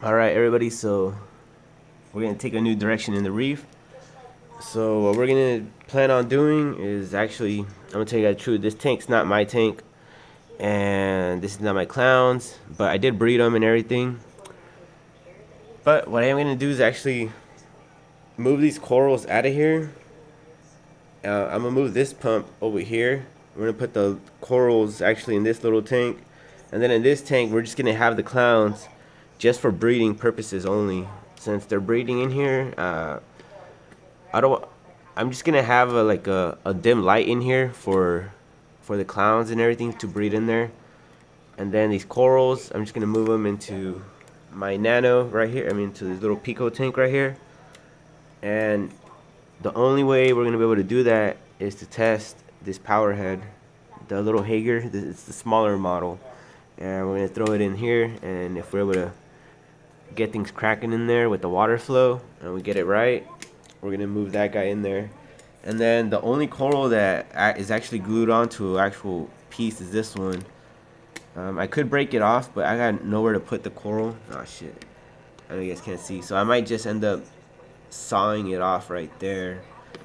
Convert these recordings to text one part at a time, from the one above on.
Alright everybody, so we're gonna take a new direction in the reef. So what we're gonna plan on doing is actually, I'm gonna tell you guys the truth, this tank's not my tank and this is not my clowns, but I did breed them and everything. But what I am gonna do is actually move these corals out of here. I'm gonna move this pump over here. We're gonna put the corals actually in this little tank, and then in this tank we're just gonna have the clowns just for breeding purposes only. Since they're breeding in here, I don't. I'm just gonna have a dim light in here for the clowns and everything to breed in there, and then these corals I'm just gonna move them into my nano right here. I mean to this little Pico tank right here, and the only way we're gonna be able to do that is to test this power head, the little Hager. It's the smaller model, and we're gonna throw it in here. And if we're able to get things cracking in there with the water flow and we get it right, we're gonna move that guy in there. And then the only coral that is actually glued onto an actual piece is this one. I could break it off, but I got nowhere to put the coral. Oh shit, I know you guys can't see, so I might just end up sawing it off right there,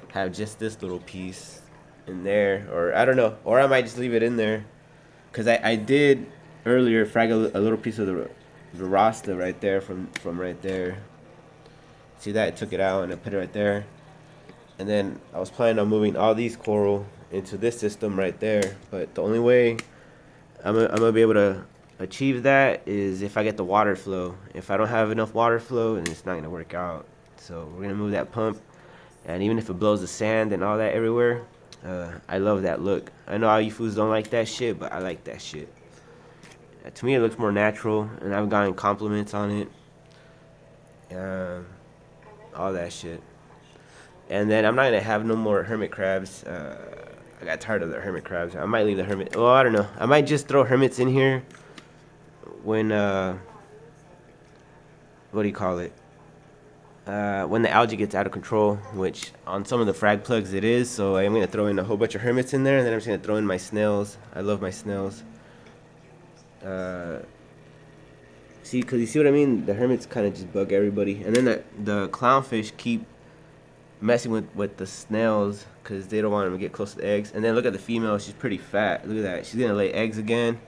have just this little piece in there, or I don't know, or I might just leave it in there, because I did earlier frag a little piece of the rasta right there from right there. See that? I took it out and I put it right there. And then I was planning on moving all these coral into this system right there. But the only way I'm gonna be able to achieve that is if I get the water flow. If I don't have enough water flow, then it's not gonna work out. So we're gonna move that pump, and even if it blows the sand and all that everywhere, I love that look. I know all you fools don't like that shit, but I like that shit. To me, it looks more natural, and I've gotten compliments on it. Um, all that shit. And then I'm not gonna have no more hermit crabs. I got tired of the hermit crabs. I might leave the hermit. Well, I don't know. I might just throw hermits in here when what do you call it? When the algae gets out of control, which on some of the frag plugs it is. So I'm gonna throw in a whole bunch of hermits in there, and then I'm just gonna throw in my snails. I love my snails. Uh, See, cause you see what I mean? The hermits kind of just bug everybody, and then the clownfish keep messing with the snails because they don't want them to get close to the eggs. And then look at the female; she's pretty fat. Look at that; she's gonna lay eggs again.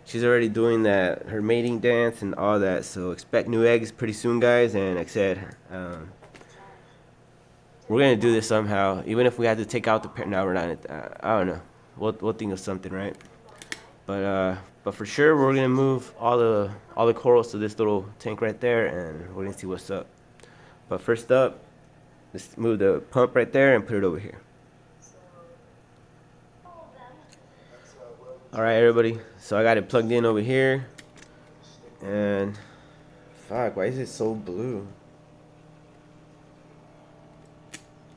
She's already doing that, her mating dance and all that. So expect new eggs pretty soon, guys. And like I said, we're gonna do this somehow, even if we have to take out the parent. No, we're not. I don't know. We'll think of something, right? But for sure we're gonna move all the corals to this little tank right there, and we're gonna see what's up. But first up, let's move the pump right there and put it over here. All right, everybody. So I got it plugged in over here, and fuck, why is it so blue?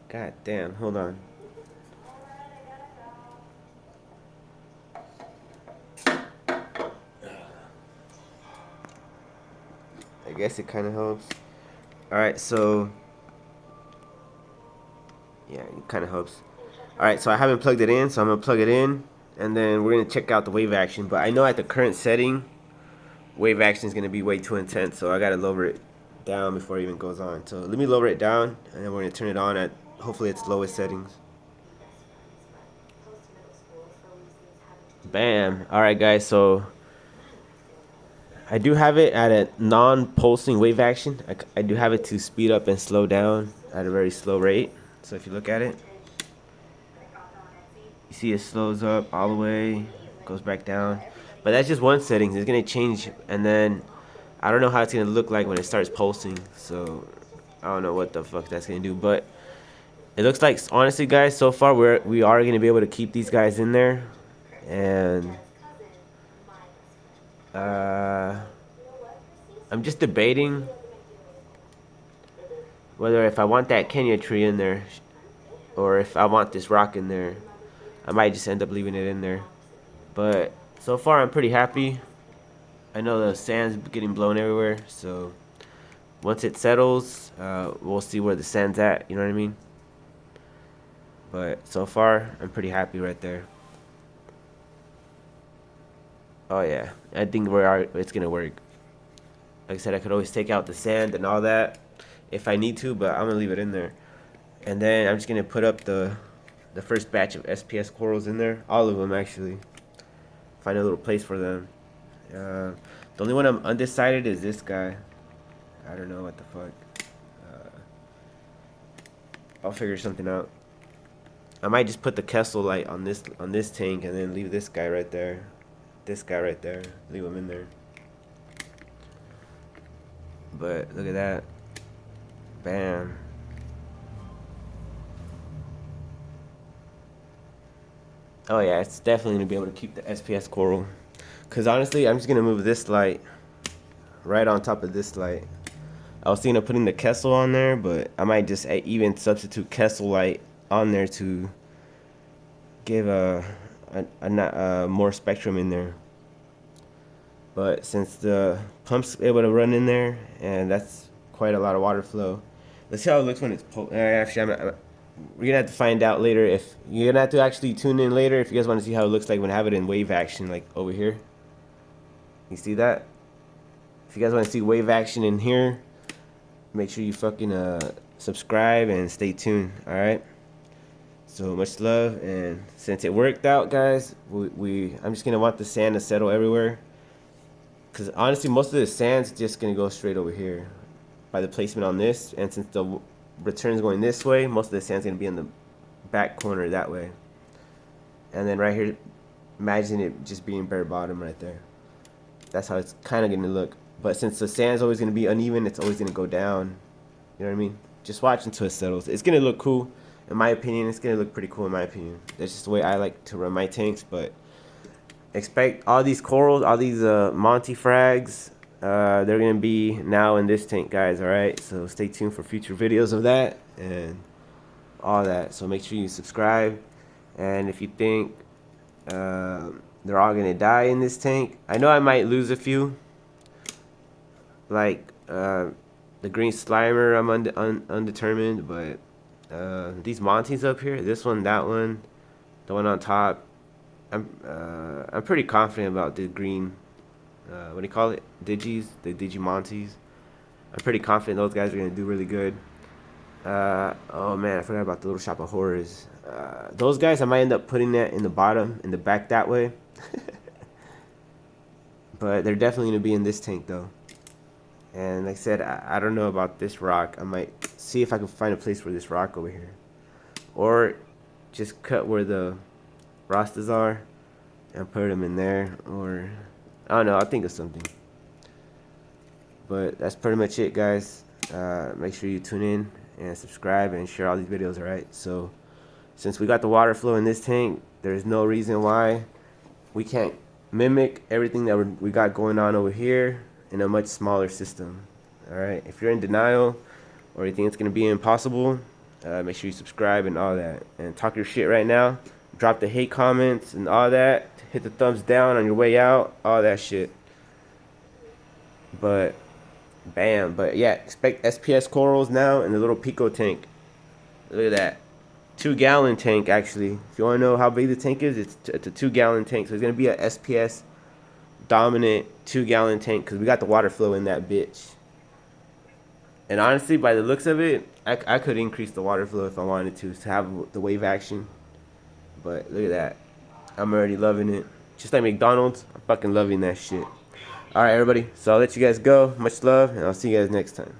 God damn, hold on. I guess it kind of helps. All right, so yeah, it kind of helps. All right, so I haven't plugged it in, so I'm gonna plug it in, and then we're gonna check out the wave action. But I know at the current setting, wave action is gonna be way too intense, so I gotta lower it down before it even goes on. So let me lower it down, and then we're gonna turn it on at hopefully its lowest settings. Bam. All right, guys. So I do have it at a non-pulsing wave action. I do have it to speed up and slow down at a very slow rate. So if you look at it, you see it slows up all the way, goes back down. But that's just one setting. It's gonna change, and then I don't know how it's gonna look like when it starts pulsing. So I don't know what the fuck that's gonna do. But it looks like, honestly, guys, so far we are gonna be able to keep these guys in there, and uh, I'm just debating whether if I want that Kenya tree in there or if I want this rock in there. I might just end up leaving it in there. But so far I'm pretty happy. I know the sand's getting blown everywhere, so once it settles, we'll see where the sand's at, you know what I mean? But so far I'm pretty happy right there. Oh yeah, I think it's gonna work. Like I said, I could always take out the sand and all that if I need to, but I'm gonna leave it in there. And then I'm just gonna put up the first batch of SPS corals in there, all of them actually. Find a little place for them. The only one I'm undecided is this guy. I don't know what the fuck. I'll figure something out. I might just put the Kessel light on this tank and then leave this guy right there. This guy right there. Leave him in there. But look at that. Bam. Oh yeah, it's definitely gonna be able to keep the SPS coral. Cause honestly, I'm just gonna move this light right on top of this light. I was thinking of putting the Kessel on there, but I might just even substitute Kessel light on there to give a more spectrum in there. But since the pump's able to run in there, and that's quite a lot of water flow. Let's see how it looks when it's actually, we're gonna have to find out later. If you're gonna have to actually tune in later if you guys want to see how it looks like when I have it in wave action, like over here. You see that? If you guys want to see wave action in here, make sure you fucking subscribe and stay tuned. All right. So much love, and since it worked out, guys, I'm just gonna want the sand to settle everywhere. Cause honestly, most of the sand's just gonna go straight over here by the placement on this, and since the return's going this way, most of the sand's gonna be in the back corner that way. And then right here, imagine it just being bare bottom right there. That's how it's kind of gonna look. But since the sand's always gonna be uneven, it's always gonna go down. You know what I mean? Just watch until it settles. It's gonna look cool, in my opinion. It's gonna look pretty cool in my opinion. That's just the way I like to run my tanks. But expect all these corals, all these Monty frags. They're gonna be now in this tank, guys. All right, so stay tuned for future videos of that and all that. So make sure you subscribe, and if you think they're all gonna die in this tank, I know I might lose a few, like the green slimer. I'm undetermined, but these Monties up here, this one, that one, the one on top, I'm pretty confident about the green. What do you call it? Digis, the Digimontes. I'm pretty confident those guys are gonna do really good. Oh man, I forgot about the Little Shop of Horrors. Those guys, I might end up putting that in the bottom, in the back that way. But they're definitely gonna be in this tank though. And like I said, I don't know about this rock. I might see if I can find a place for this rock over here, or just cut where the Rastas are and put them in there, or I don't know. I'll think of something. But that's pretty much it, guys. Make sure you tune in and subscribe and share all these videos, alright? So since we got the water flow in this tank, there's no reason why we can't mimic everything that we got going on over here in a much smaller system. Alright, if you're in denial or you think it's going to be impossible, make sure you subscribe and all that. And talk your shit right now. Drop the hate comments and all that. Hit the thumbs down on your way out. All that shit. But bam. But yeah, expect SPS corals now in the little Pico tank. Look at that. 2-gallon tank, actually. If you want to know how big the tank is, it's a 2-gallon tank. So it's going to be a SPS dominant 2-gallon tank, because we got the water flow in that bitch. And honestly, by the looks of it, I could increase the water flow if I wanted to have the wave action. But look at that. I'm already loving it. Just like McDonald's, I'm fucking loving that shit. Alright, everybody. So I'll let you guys go. Much love, and I'll see you guys next time.